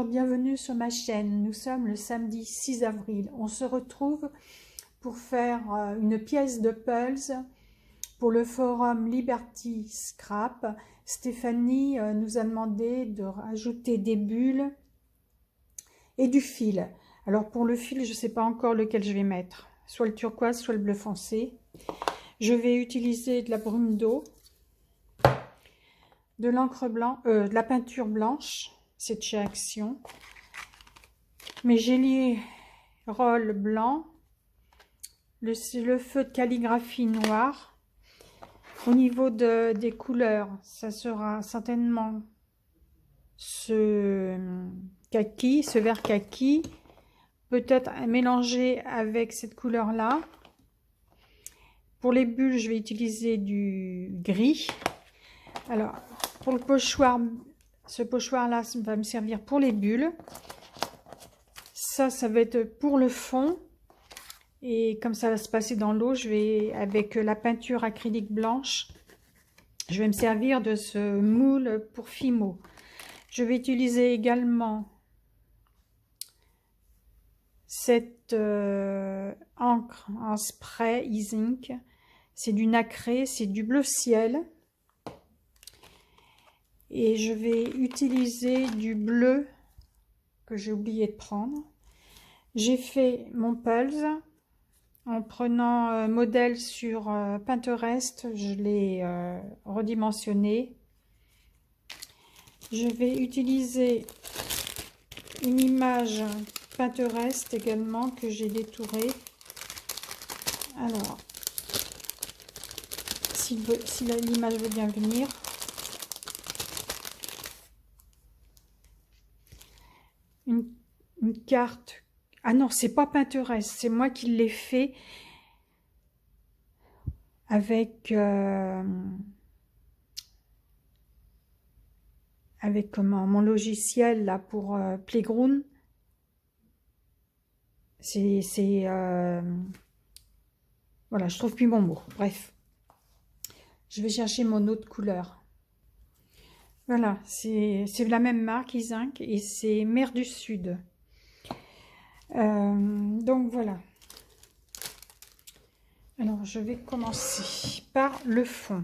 Bienvenue sur ma chaîne. Nous sommes le samedi 6 avril. On se retrouve pour faire une pièce de puzzle pour le forum Liberty Scrap. Stéphanie nous a demandé de rajouter des bulles et du fil. Alors pour le fil, je ne sais pas encore lequel je vais mettre. Soit le turquoise, soit le bleu foncé. Je vais utiliser de la brume d'eau, de l'encre blanche, de la peinture blanche. C'est de chez Action. Mes géliers rôle blanc, le feu de calligraphie noir. Au niveau des couleurs, ça sera certainement ce kaki, ce vert kaki, peut-être mélangé avec cette couleur là. Pour les bulles, je vais utiliser du gris. Alors pour le pochoir, ce pochoir là va me servir pour les bulles. Ça va être pour le fond. Et comme ça va se passer dans l'eau, je vais, avec la peinture acrylique blanche, je vais me servir de ce moule pour Fimo. Je vais utiliser également cette encre en spray e-ink. C'est du nacré, c'est du bleu ciel. Et je vais utiliser du bleu que j'ai oublié de prendre. J'ai fait mon puzzle en prenant modèle sur Pinterest. Je l'ai redimensionné. Je vais utiliser une image Pinterest également que j'ai détourée. Alors, si l'image veut bien venir. Une carte. Ah non, c'est pas Pinterest, c'est moi qui l'ai fait avec mon logiciel là pour Playground. Voilà, je trouve plus mon mot. Bref, je vais chercher mon autre couleur. Voilà, c'est la même marque e-ink et c'est Mer du Sud. Donc voilà. Alors je vais commencer par le fond.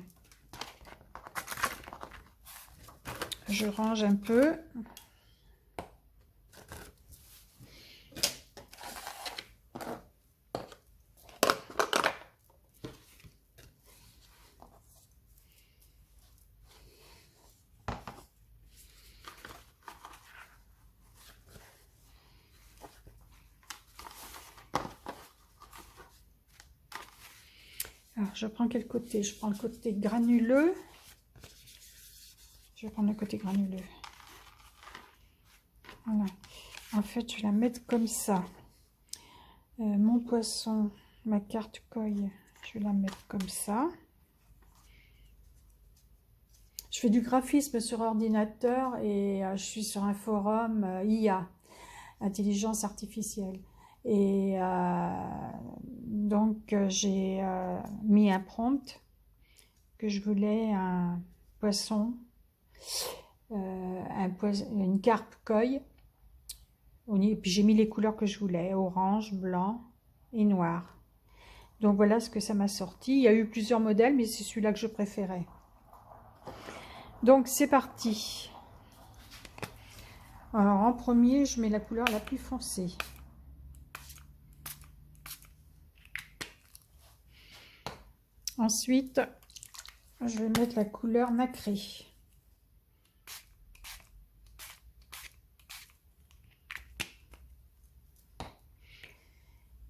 Je range un peu. Alors, je prends quel côté? Je prends le côté granuleux. Je vais prendre le côté granuleux. Voilà. En fait, je vais la mettre comme ça. Mon poisson, ma carte coille, je vais la mettre comme ça. Je fais du graphisme sur ordinateur et je suis sur un forum IA, intelligence artificielle. Et donc j'ai mis un prompt que je voulais un poisson, une carpe koi. Et puis j'ai mis les couleurs que je voulais, orange, blanc et noir. Donc voilà ce que ça m'a sorti. Il y a eu plusieurs modèles, mais c'est celui-là que je préférais. Donc c'est parti. Alors en premier, je mets la couleur la plus foncée. Ensuite, je vais mettre la couleur nacrée.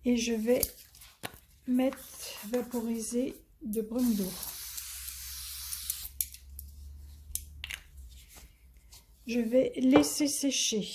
Et je vais mettre vaporiser de brume d'eau. Je vais laisser sécher.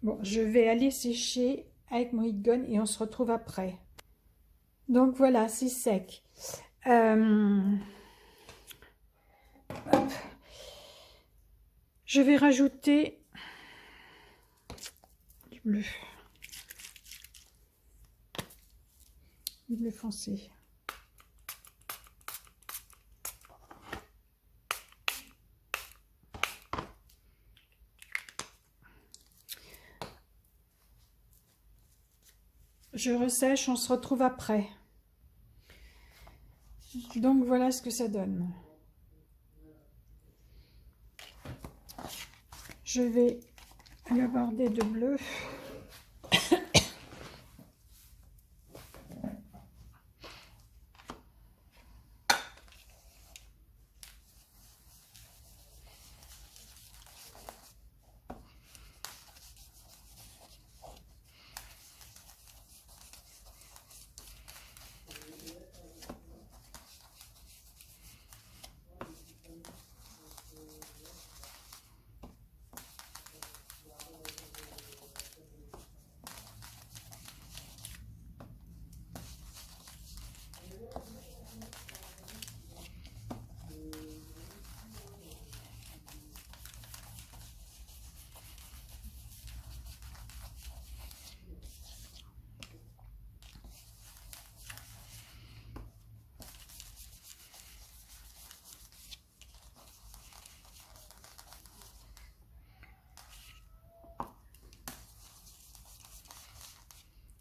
Bon, je vais aller sécher avec mon heat gun et on se retrouve après. Donc voilà, c'est sec. Je vais rajouter du bleu. Du bleu foncé. Je ressèche, on se retrouve après. Donc voilà ce que ça donne. Je vais l'aborder de bleu.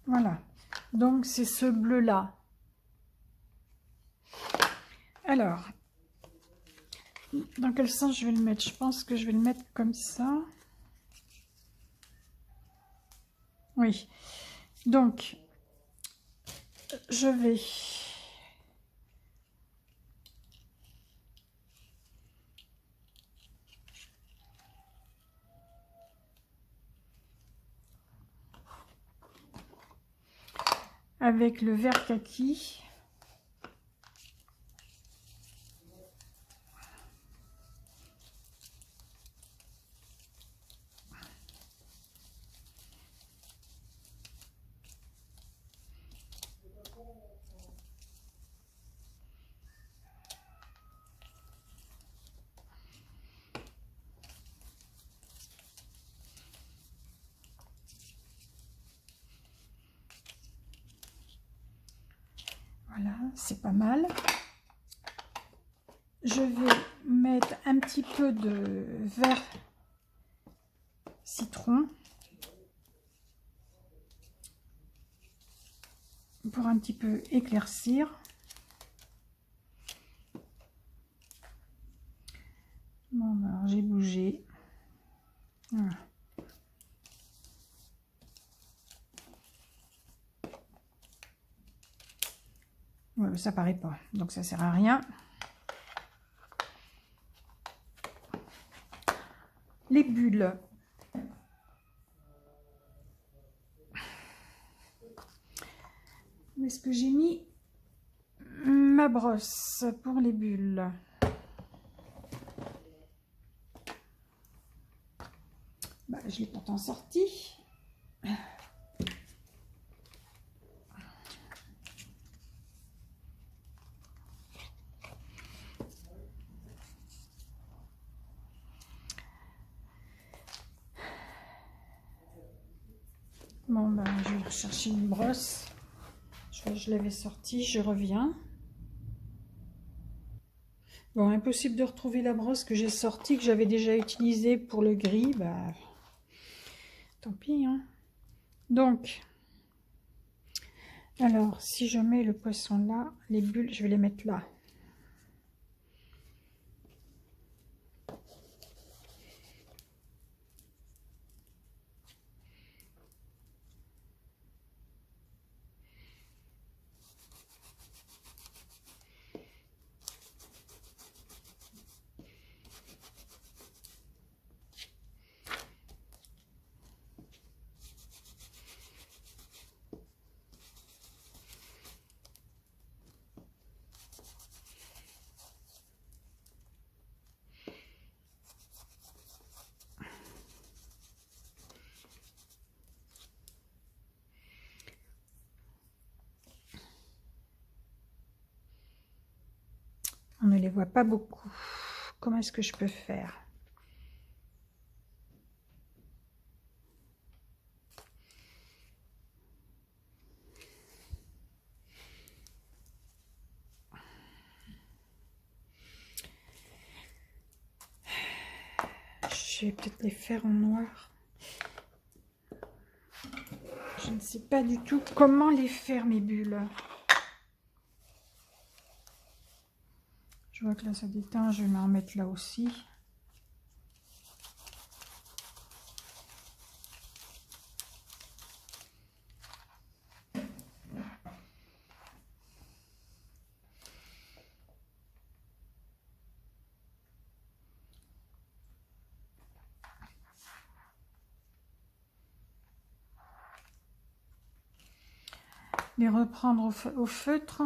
Voilà, donc c'est ce bleu-là. Alors, dans quel sens je vais le mettre? Je pense que je vais le mettre comme ça. Oui, donc, je vais... avec le vert kaki, voilà, c'est pas mal. Je vais mettre un petit peu de vert citron pour un petit peu éclaircir. Bon, alors j'ai bougé. Voilà. Ouais, ça paraît pas, donc ça sert à rien. Les bulles. Où est-ce que j'ai mis ma brosse pour les bulles? Bah, je l'ai pourtant sorti. Bon, ben, je vais rechercher une brosse. Je l'avais sortie, je reviens. Bon, impossible de retrouver la brosse que j'ai sortie, que j'avais déjà utilisée pour le gris. Bah, tant pis, hein. Donc, alors, si je mets le poisson là, les bulles, je vais les mettre là. On ne les voit pas beaucoup. Comment est-ce que je peux faire? je vais peut-être les faire en noir. Je ne sais pas du tout comment les faire, mes bulles. Je vois que là ça déteint, je vais m'en remettre là aussi. Les reprendre au feutre.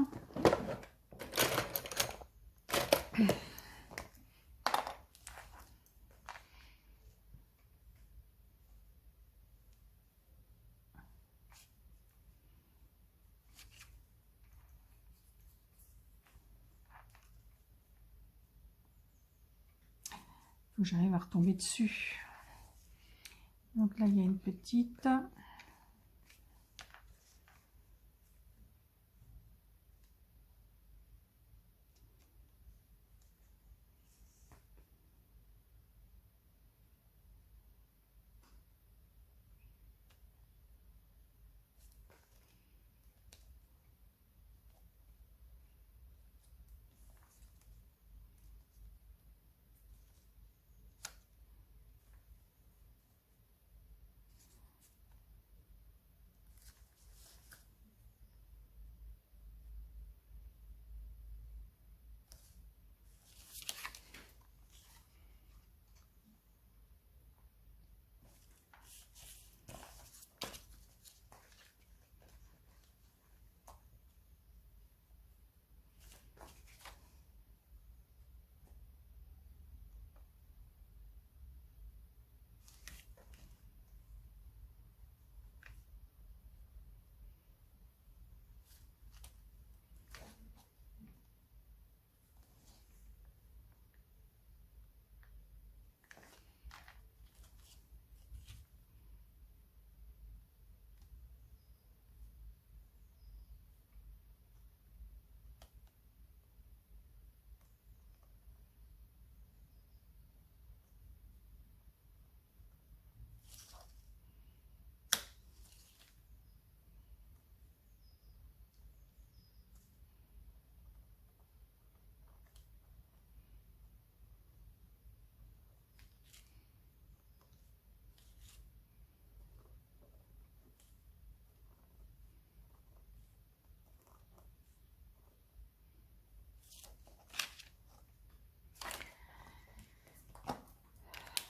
Faut que j'arrive à retomber dessus. Donc là, il y a une petite.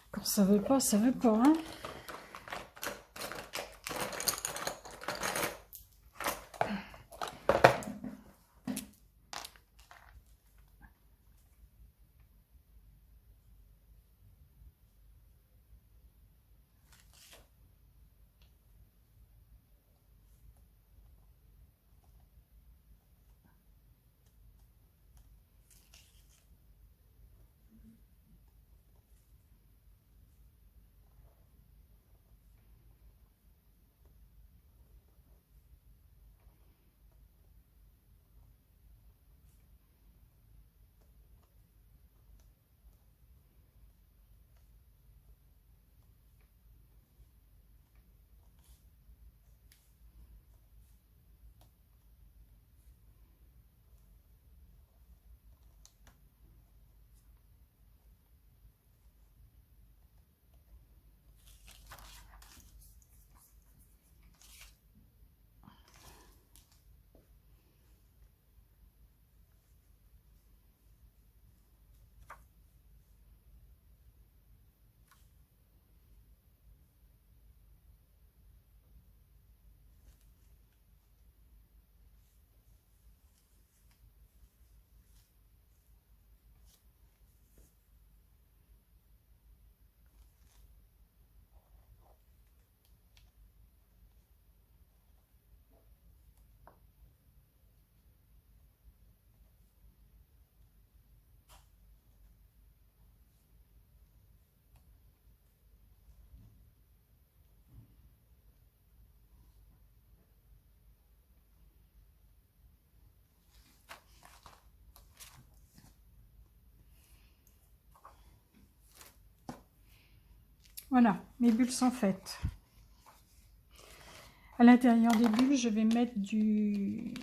Quand ça veut pas, ça veut pas, hein. Voilà, mes bulles sont faites. À l'intérieur des bulles, je vais mettre du...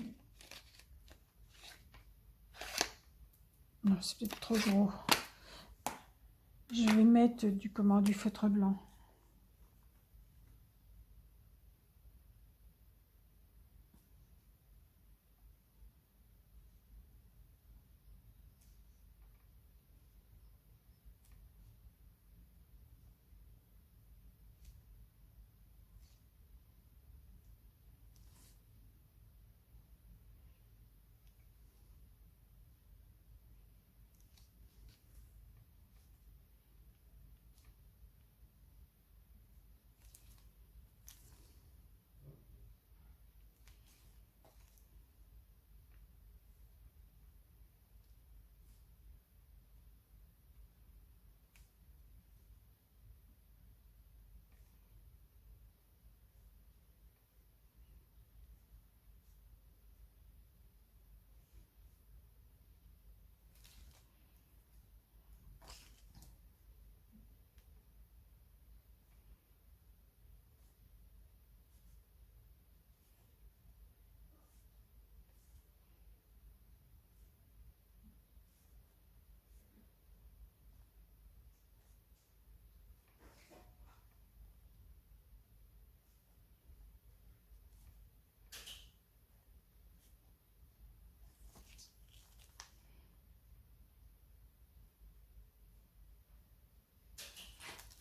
Non, c'est peut-être trop gros. Je vais mettre du feutre blanc.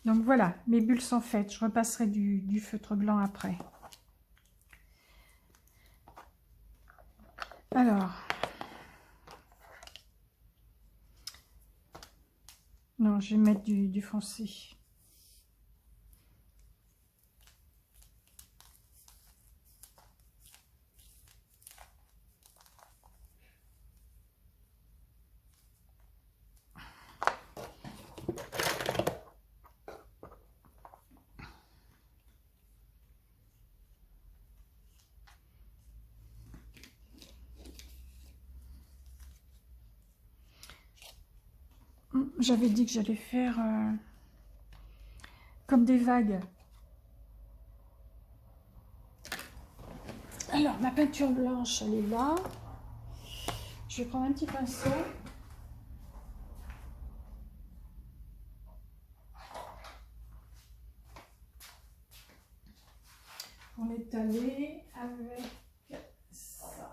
Donc voilà, mes bulles sont faites. Je repasserai du feutre blanc après. Alors, non, je vais mettre du foncé. J'avais dit que j'allais faire comme des vagues. Alors, ma peinture blanche, elle est là. Je vais prendre un petit pinceau. Pour l'étaler avec ça.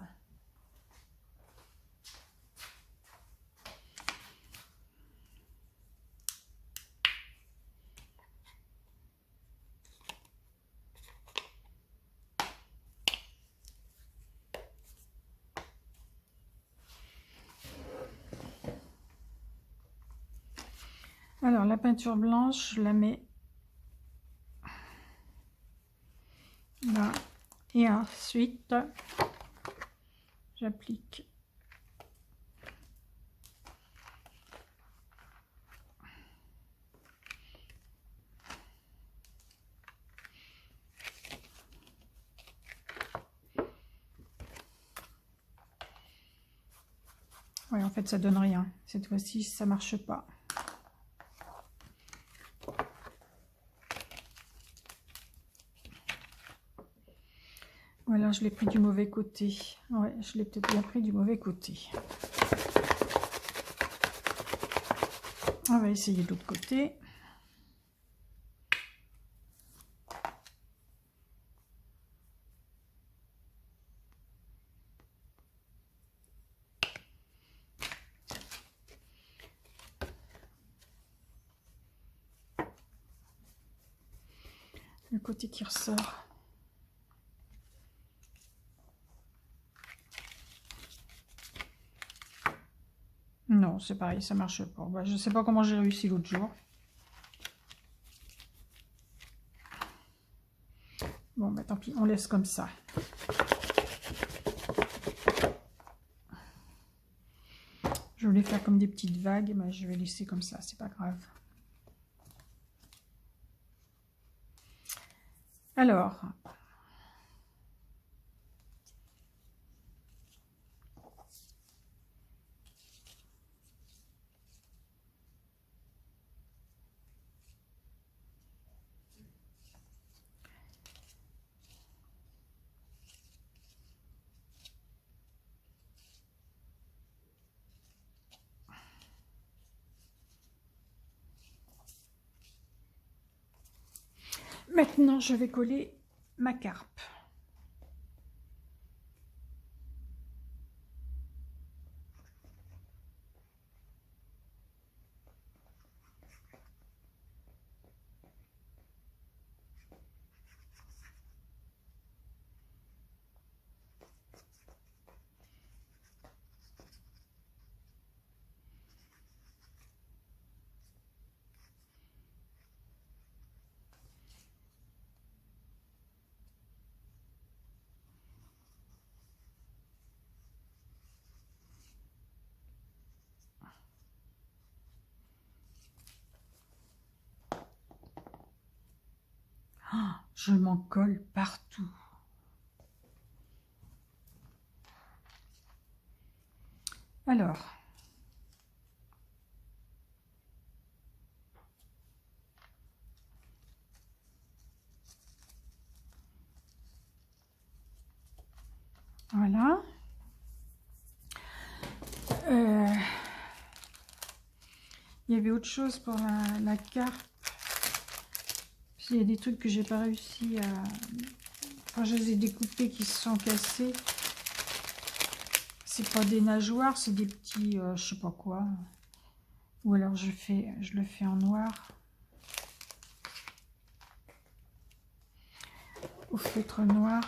Alors, la peinture blanche, je la mets là. Et ensuite, j'applique. Oui, en fait, ça donne rien. Cette fois-ci, ça marche pas. Voilà, je l'ai pris du mauvais côté. Ouais, je l'ai peut-être bien pris du mauvais côté. On va essayer de l'autre côté. Le côté qui ressort. Non, c'est pareil, ça marche pas. Bah, je sais pas comment j'ai réussi l'autre jour. Bon, bah tant pis, on laisse comme ça. Je voulais faire comme des petites vagues, mais je vais laisser comme ça, c'est pas grave. Alors, Maintenant, je vais coller ma carpe. Ah, je m'en colle partout. Alors, voilà. Il y avait autre chose pour la carpe. Il y a des trucs que j'ai pas réussi à... Quand je les ai découpés qui se sont cassés. C'est pas des nageoires, c'est des petits... je sais pas quoi. Ou alors je le fais en noir. Au feutre noir.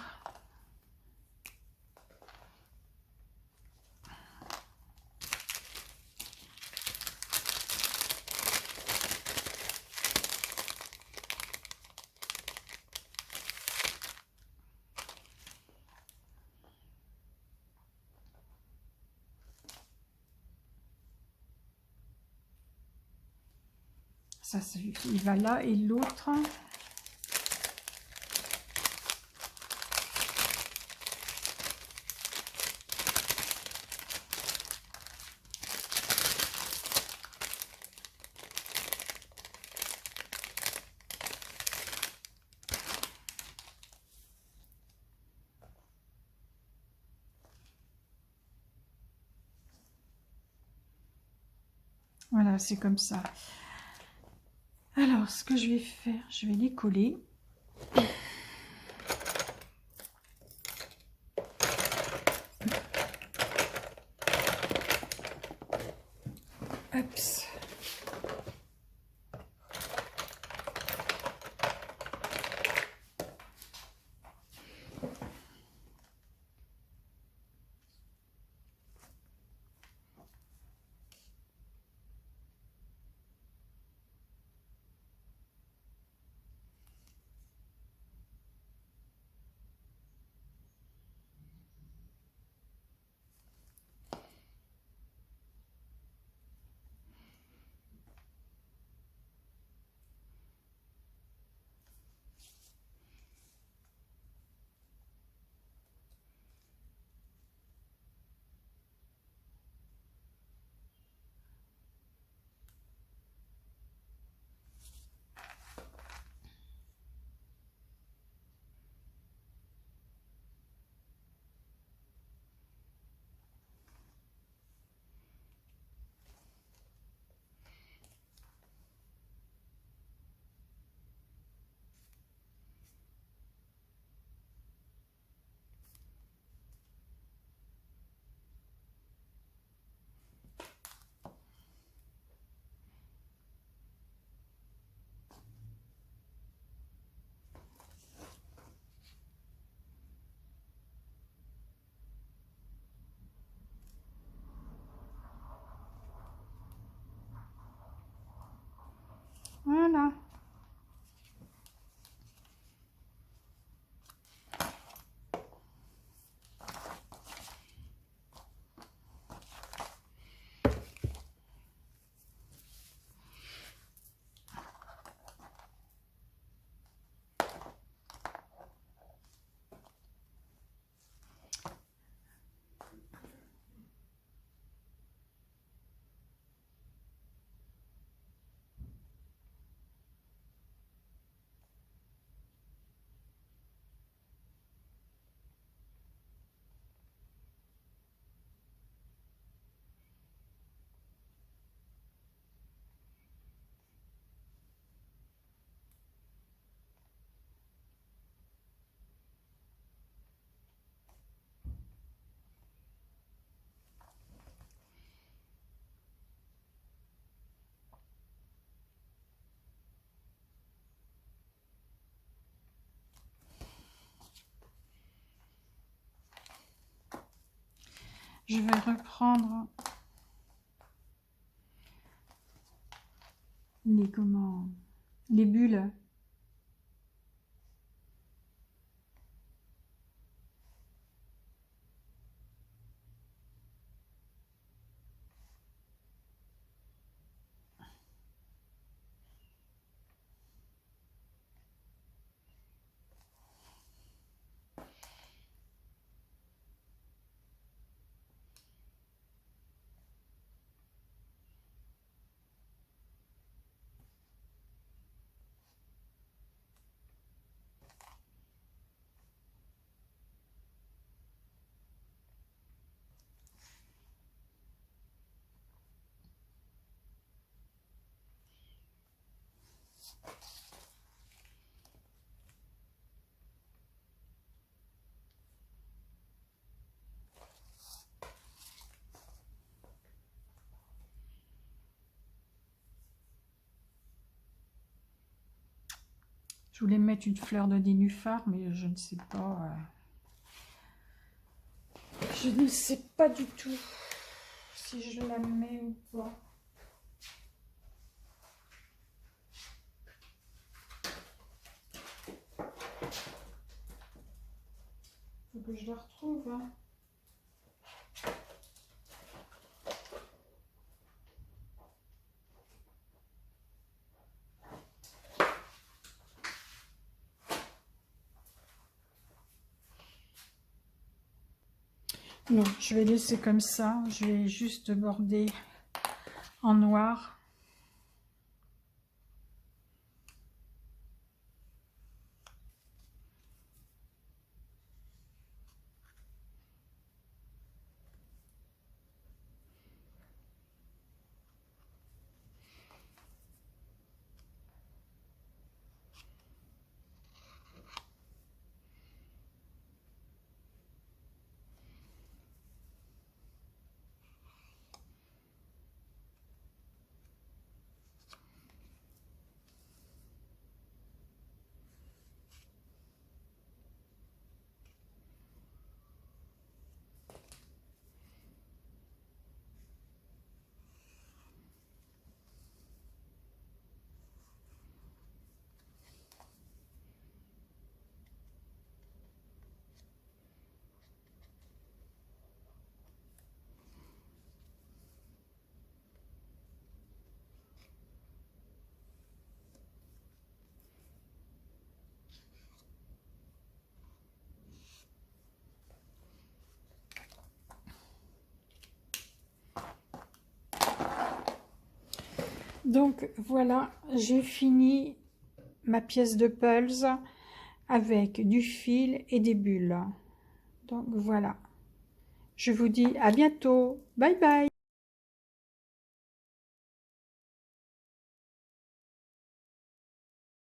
Ça, il va là. Et l'autre... Voilà, c'est comme ça. Alors, ce que je vais faire, je vais les coller. Hop. Voilà. Je vais reprendre les bulles. Je voulais mettre une fleur de nénuphar, mais je ne sais pas. Je ne sais pas du tout si je la mets ou pas. Faut que je la retrouve. Hein. Non, je vais laisser comme ça. Je vais juste border en noir. Donc voilà, j'ai fini ma pièce de pulse avec du fil et des bulles. Donc voilà, je vous dis à bientôt, bye bye.